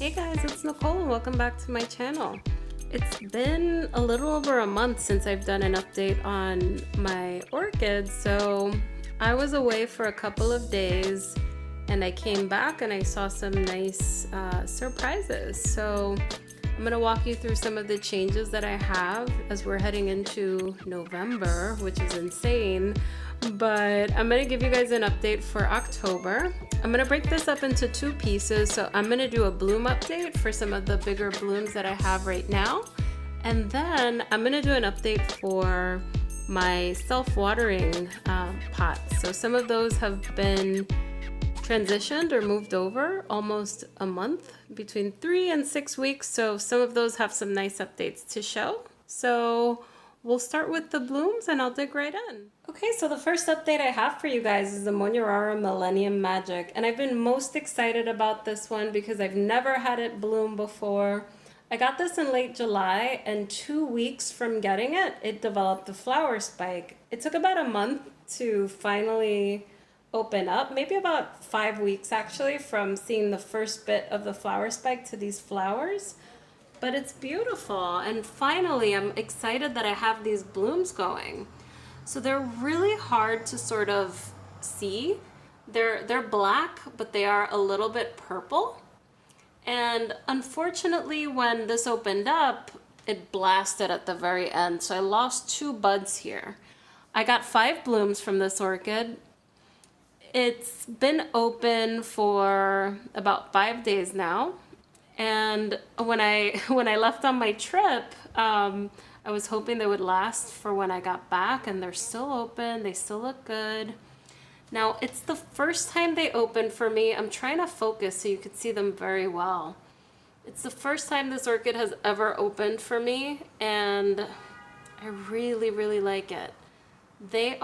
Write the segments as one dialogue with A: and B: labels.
A: Hey guys, it's Nicole and welcome back to my channel. It's been a little over a month since I've done an update on my orchids, so I was away for a couple of days and I came back and I saw some nice surprises. So I'm gonna walk you through some of the changes that I have as we're heading into November, which is insane. But I'm gonna give you guys an update for October. I'm gonna break this up into two pieces. So I'm gonna do a bloom update for some of the bigger blooms that I have right now. And then I'm gonna do an update for my self-watering pots. So some of those have been transitioned or moved over almost a month, between 3 and 6 weeks. So some of those have some nice updates to show. So we'll start with the blooms and I'll dig right in. Okay, so the first update I have for you guys is the Monnierara Millennium Magic. And I've been most excited about this one because I've never had it bloom before. I got this in late July and 2 weeks from getting it, it developed the flower spike. It took about a month to finally open up, maybe about 5 weeks actually, from seeing the first bit of the flower spike to these flowers. But it's beautiful, and finally I'm excited that I have these blooms going. So they're really hard to sort of see. They're black, but they are a little bit purple. And unfortunately, when this opened up, it blasted at the very end, so I lost 2 buds here. I got 5 blooms from this orchid. It's been open for about 5 days now. And when I left on my trip, I was hoping they would last for when I got back, and they're still open. They still look good. Now, it's the first time they opened for me. I'm trying to focus so you can see them very well. It's the first time this orchid has ever opened for me, and I really, really like it. They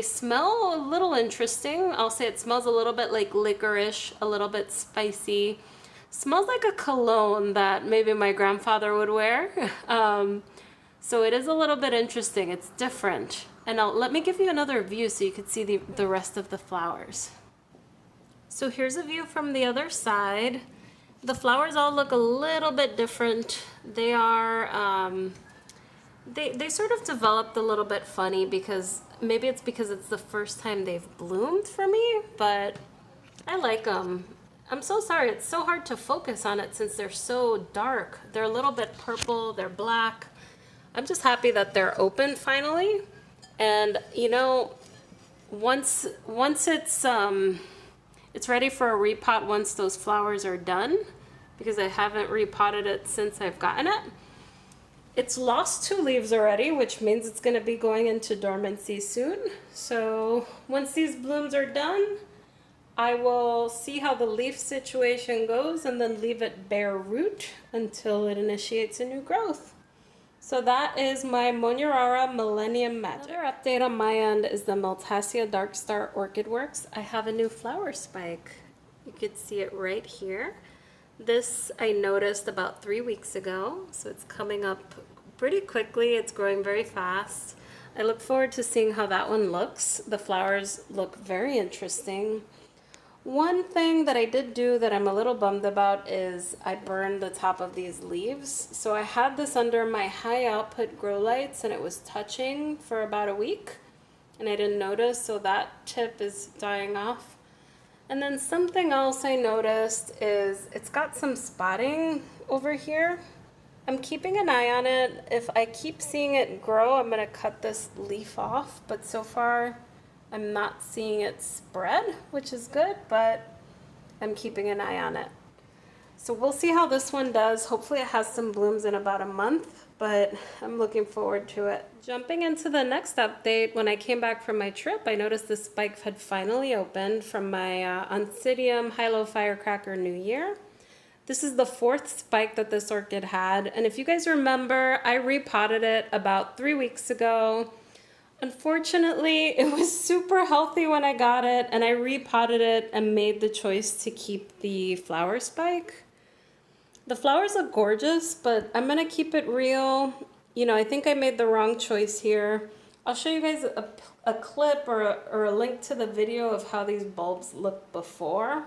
A: smell a little interesting. I'll say it smells a little bit like licorice, a little bit spicy. Smells like a cologne that maybe my grandfather would wear. So it is a little bit interesting. It's different. And let me give you another view so you can see the rest of the flowers. So here's a view from the other side. The flowers all look a little bit different. They are, they sort of developed a little bit funny because maybe it's because it's the first time they've bloomed for me, but I like them. I'm so sorry, it's so hard to focus on it since they're so dark. They're a little bit purple, they're black. I'm just happy that they're open finally. And you know, once it's ready for a repot once those flowers are done, because I haven't repotted it since I've gotten it. It's lost 2 leaves already, which means it's gonna be going into dormancy soon. So once these blooms are done, I will see how the leaf situation goes and then leave it bare root until it initiates a new growth. So that is my Monnierara Millennium Magic. Another update on my end is the Meltassia Dark Star Orchid Works. I have a new flower spike. You could see it right here. This I noticed about 3 weeks ago, so it's coming up pretty quickly. It's growing very fast. I look forward to seeing how that one looks. The flowers look very interesting. One thing that I did do that I'm a little bummed about is I burned the top of these leaves. So I had this under my high output grow lights and it was touching for about a week and I didn't notice, so that tip is dying off. And then something else I noticed is it's got some spotting over here. I'm keeping an eye on it. If I keep seeing it grow, I'm gonna cut this leaf off, but so far I'm not seeing it spread, which is good, but I'm keeping an eye on it. So we'll see how this one does. Hopefully it has some blooms in about a month, but I'm looking forward to it. Jumping into the next update, when I came back from my trip, I noticed the spike had finally opened from my Oncidium Hilo Firecracker New Year. This is the 4th spike that this orchid had, and if you guys remember, I repotted it about 3 weeks ago. Unfortunately, it was super healthy when I got it, and I repotted it and made the choice to keep the flower spike. The flowers look gorgeous, but I'm gonna keep it real. You know, I think I made the wrong choice here. I'll show you guys a clip or a link to the video of how these bulbs looked before.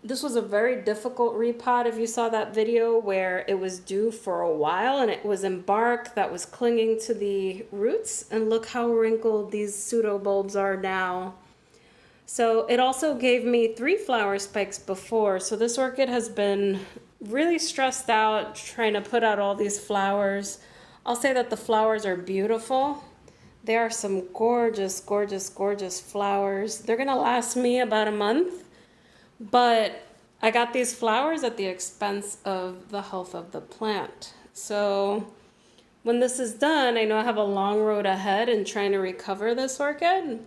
A: This was a very difficult repot. If you saw that video where it was due for a while and it was in bark that was clinging to the roots, and look how wrinkled these pseudo bulbs are now. So it also gave me 3 flower spikes before. So this orchid has been really stressed out trying to put out all these flowers. I'll say that the flowers are beautiful. There are some gorgeous, gorgeous, gorgeous flowers. They're gonna last me about a month. But I got these flowers at the expense of the health of the plant. So when this is done, I know I have a long road ahead in trying to recover this orchid.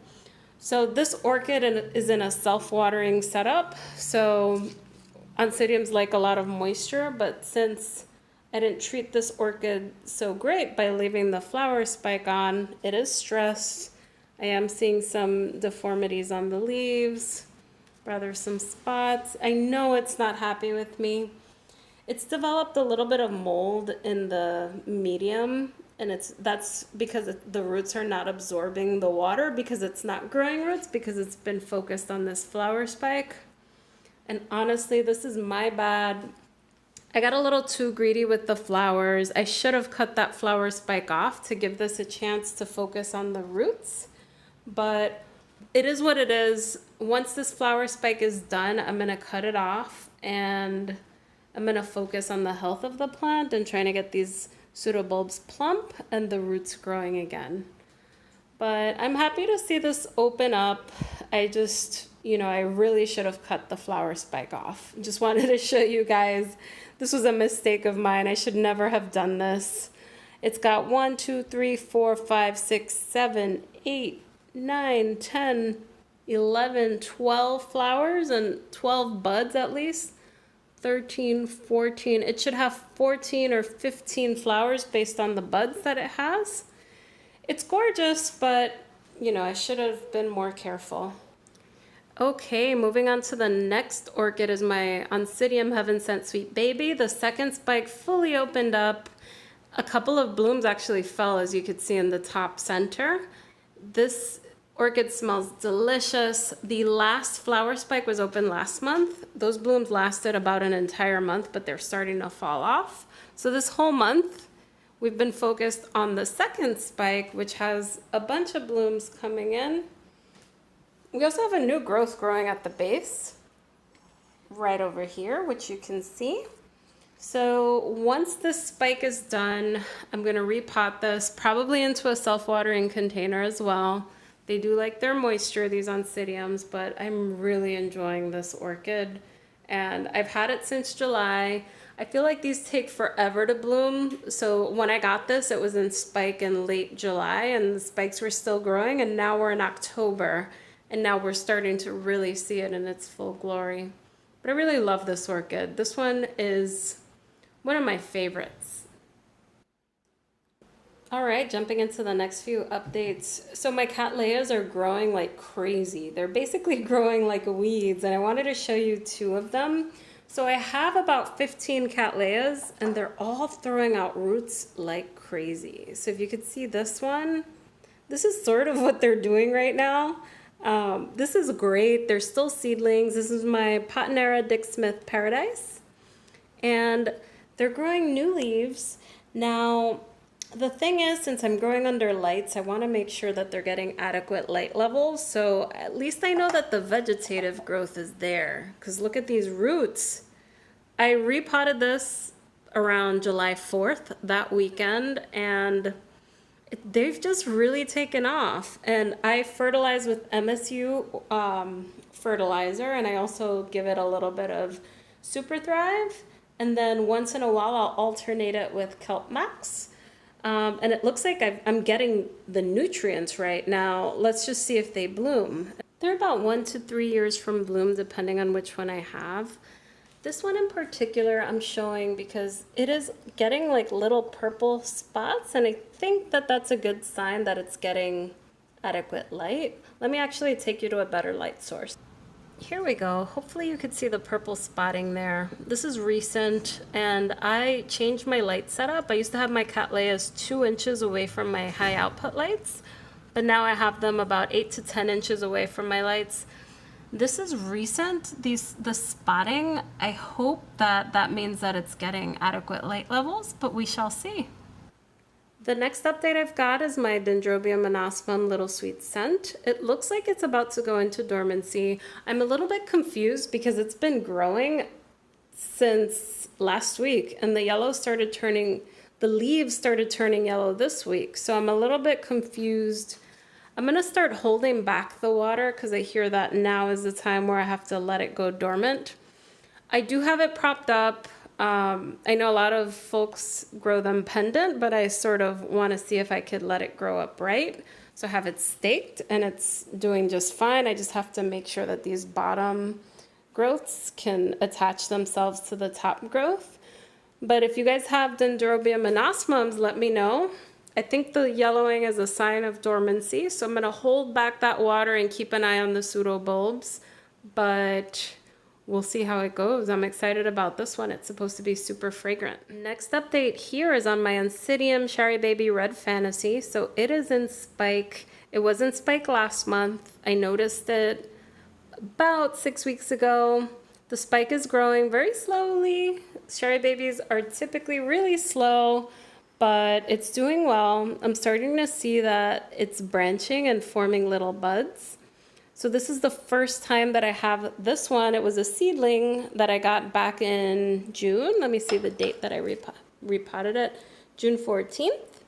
A: So this orchid is in a self-watering setup. So Oncidiums like a lot of moisture, but since I didn't treat this orchid so great by leaving the flower spike on, it is stressed. I am seeing some deformities on the leaves. Rather some spots. I know it's not happy with me. It's developed a little bit of mold in the medium, and that's because the roots are not absorbing the water because it's not growing roots, because it's been focused on this flower spike. And honestly, this is my bad. I got a little too greedy with the flowers. I should have cut that flower spike off to give this a chance to focus on the roots, but it is what it is. Once this flower spike is done, I'm going to cut it off and I'm going to focus on the health of the plant and trying to get these pseudobulbs plump and the roots growing again. But I'm happy to see this open up. I just, I really should have cut the flower spike off. Just wanted to show you guys. This was a mistake of mine. I should never have done this. It's got 1, 2, 3, 4, 5, 6, 7, 8, 9, 10, 11, 12 flowers and 12 buds at least. 13, 14. It should have 14 or 15 flowers based on the buds that it has. It's gorgeous, but I should have been more careful. Okay, moving on to the next orchid is my Oncidium Heaven Sent Sweet Baby. The second spike fully opened up. A couple of blooms actually fell, as you could see in the top center. This orchid smells delicious. The last flower spike was open last month. Those blooms lasted about an entire month, but they're starting to fall off. So this whole month, we've been focused on the second spike, which has a bunch of blooms coming in. We also have a new growth growing at the base, right over here, which you can see. So once this spike is done, I'm going to repot this, probably into a self-watering container as well. They do like their moisture, these Oncidiums, but I'm really enjoying this orchid. And I've had it since July. I feel like these take forever to bloom. So when I got this, it was in spike in late July and the spikes were still growing, and now we're in October and now we're starting to really see it in its full glory. But I really love this orchid. This one is one of my favorites. All right, jumping into the next few updates. So my Cattleyas are growing like crazy. They're basically growing like weeds, and I wanted to show you 2 of them. So I have about 15 Cattleyas, and they're all throwing out roots like crazy. So if you could see this one, this is sort of what they're doing right now. This is great. They're still seedlings. This is my Monnierara Dick Smith Paradise, and they're growing new leaves. Now, the thing is, since I'm growing under lights, I want to make sure that they're getting adequate light levels. So at least I know that the vegetative growth is there. Because look at these roots. I repotted this around July 4th, that weekend, and they've just really taken off. And I fertilize with MSU fertilizer, and I also give it a little bit of Super Thrive. And then once in a while, I'll alternate it with Kelp Max. And it looks like I'm getting the nutrients right now. Let's just see if they bloom. They're about 1 to 3 years from bloom, depending on which one I have. This one in particular I'm showing because it is getting like little purple spots, and I think that that's a good sign that it's getting adequate light. Let me actually take you to a better light source. Here we go. Hopefully you could see the purple spotting there. This is recent, and I changed my light setup. I used to have my Cattleyas 2 inches away from my high output lights, but now I have them about 8 to 10 inches away from my lights. This is recent, the spotting. I hope that means that it's getting adequate light levels, but we shall see. The next update I've got is my Dendrobium monospermum Little Sweet Scent. It looks like it's about to go into dormancy. I'm a little bit confused because it's been growing since last week, and the leaves started turning yellow this week. So I'm a little bit confused. I'm gonna start holding back the water because I hear that now is the time where I have to let it go dormant. I do have it propped up. I know a lot of folks grow them pendant, but I sort of want to see if I could let it grow upright. So I have it staked and it's doing just fine. I just have to make sure that these bottom growths can attach themselves to the top growth. But if you guys have Dendrobium monospermums, let me know. I think the yellowing is a sign of dormancy, so I'm going to hold back that water and keep an eye on the pseudobulbs, but we'll see how it goes. I'm excited about this one. It's supposed to be super fragrant. Next update here is on my Oncidium Cherry Baby Red Fantasy. So it is in spike. It was in spike last month. I noticed it about 6 weeks ago. The spike is growing very slowly. Cherry babies are typically really slow, but it's doing well. I'm starting to see that it's branching and forming little buds. So this is the first time that I have this one. It was a seedling that I got back in June. Let me see the date that I repotted it, June 14th.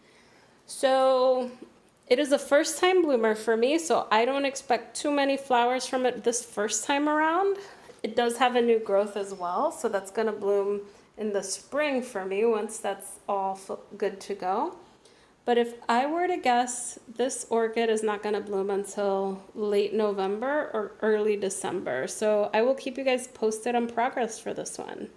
A: So it is a first time bloomer for me, so I don't expect too many flowers from it this first time around. It does have a new growth as well, so that's gonna bloom in the spring for me once that's all good to go. But if I were to guess, this orchid is not gonna bloom until late November or early December. So I will keep you guys posted on progress for this one.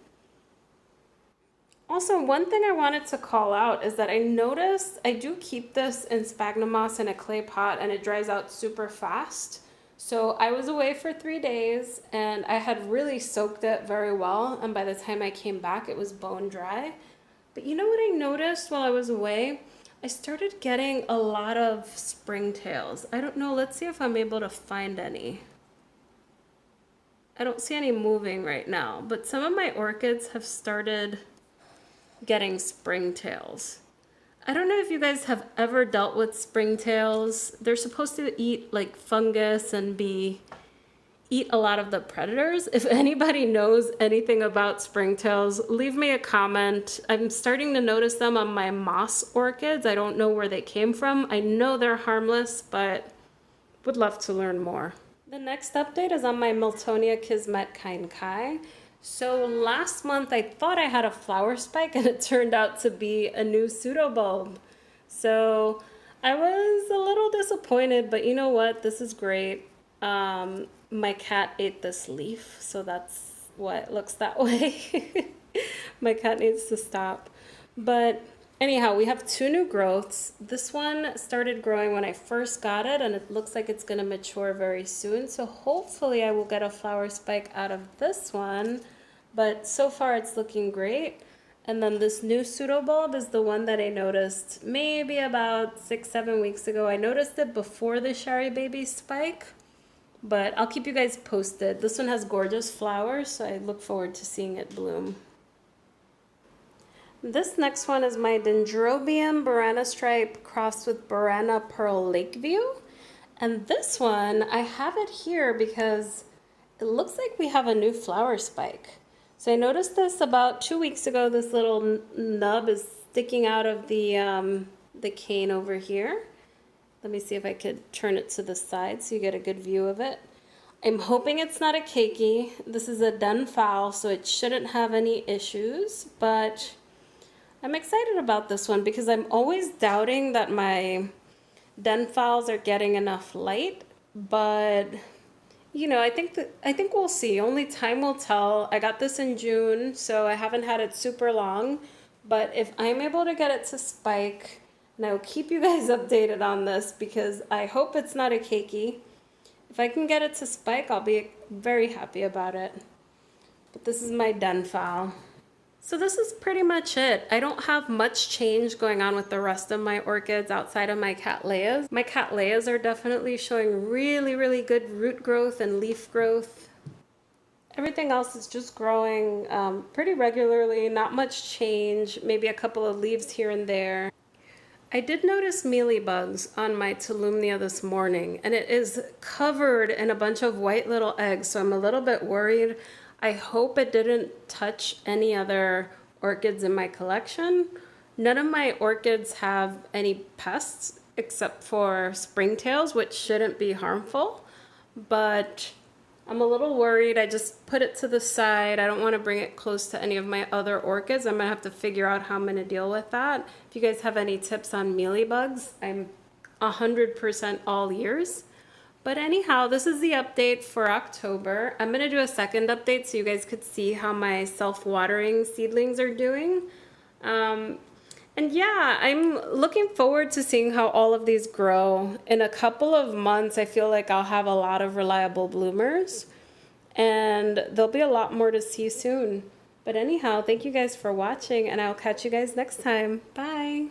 A: Also, one thing I wanted to call out is that I noticed I do keep this in sphagnum moss in a clay pot and it dries out super fast. So I was away for 3 days and I had really soaked it very well. And by the time I came back, it was bone dry. But you know what I noticed while I was away? I started getting a lot of springtails. I don't know, let's see if I'm able to find any. I don't see any moving right now, but some of my orchids have started getting springtails. I don't know if you guys have ever dealt with springtails. They're supposed to eat like fungus and eat a lot of the predators. If anybody knows anything about springtails, leave me a comment. I'm starting to notice them on my moss orchids. I don't know where they came from. I know they're harmless, but would love to learn more. The next update is on my Miltonia Kismet Kind Kai. So last month I thought I had a flower spike and it turned out to be a new pseudobulb. So I was a little disappointed, but you know what? This is great. My cat ate this leaf, so that's why it looks that way. My cat needs to stop. But anyhow, we have 2 new growths. This one started growing when I first got it, and it looks like it's gonna mature very soon. So hopefully I will get a flower spike out of this one. But so far it's looking great. And then this new pseudobulb is the one that I noticed maybe about 6-7 weeks ago. I noticed it before the Cherry Baby spike, but I'll keep you guys posted. This one has gorgeous flowers, so I look forward to seeing it bloom. This next one is my Dendrobium Burana Stripe crossed with Burana Pearl Lakeview. And this one, I have it here because it looks like we have a new flower spike. So I noticed this about 2 weeks ago. This little nub is sticking out of the cane over here. Let me see if I could turn it to the side so you get a good view of it. I'm hoping it's not a keiki. This is a den fowl, so it shouldn't have any issues, but I'm excited about this one because I'm always doubting that my den fowls are getting enough light, but you know, I think we'll see. Only time will tell. I got this in June, so I haven't had it super long, but if I'm able to get it to spike, and I will keep you guys updated on this because I hope it's not a keiki. If I can get it to spike, I'll be very happy about it. But this is my den fowl. So this is pretty much it. I don't have much change going on with the rest of my orchids outside of my Cattleyas. My Cattleyas are definitely showing really good root growth and leaf growth. Everything else is just growing pretty regularly, not much change, maybe a couple of leaves here and there. I did notice mealybugs on my Tolumnia this morning, and it is covered in a bunch of white little eggs, so I'm a little bit worried. I hope it didn't touch any other orchids in my collection. None of my orchids have any pests except for springtails, which shouldn't be harmful, but I'm a little worried. I just put it to the side. I don't want to bring it close to any of my other orchids. I'm going to have to figure out how I'm going to deal with that. If you guys have any tips on mealybugs, I'm 100% all ears. But anyhow, this is the update for October. I'm going to do a second update so you guys could see how my self-watering seedlings are doing. And yeah, I'm looking forward to seeing how all of these grow. In a couple of months, I feel like I'll have a lot of reliable bloomers, and there'll be a lot more to see soon. But anyhow, thank you guys for watching, and I'll catch you guys next time. Bye.